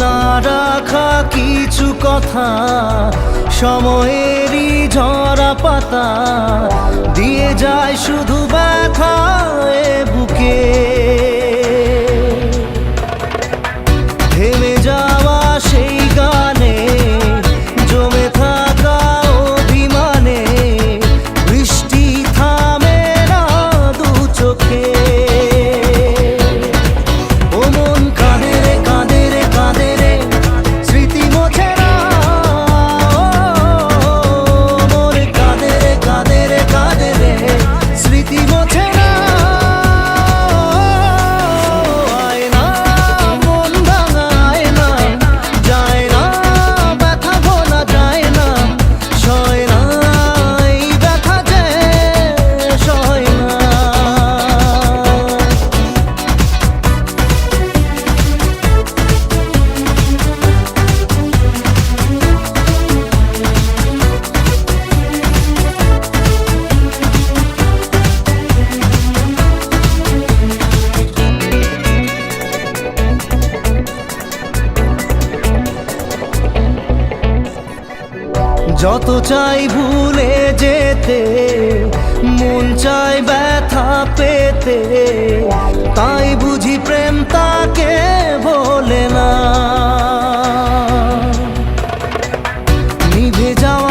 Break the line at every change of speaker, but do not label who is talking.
না রাখা কিছু কথা, সময়েরই ঝরা পাতা দিয়ে যায় শুধু ব্যথা এ বুকে। থেমে যাওয়া সেই গানে, জমে থাকা অভিমানে, বৃষ্টি থামে না দু চোখে। ও মন কাঁদে রে কাঁদে রে কাঁদে রে, স্মৃতি মোছে না। মন কাঁদে রে কাঁদে রে কাঁদে রে, স্মৃতি মোছে না। আয় না মন ভাঙা আয় না, যায় না ব্যথা ভোলা যায় না, সয় না এই ব্যথা যে সয় না। যত চাই ভুলে যেতে, মন চায় ব্যথা পেতে, তাই বুঝি প্রেম তাকে বলে না। নিভে যাওয়া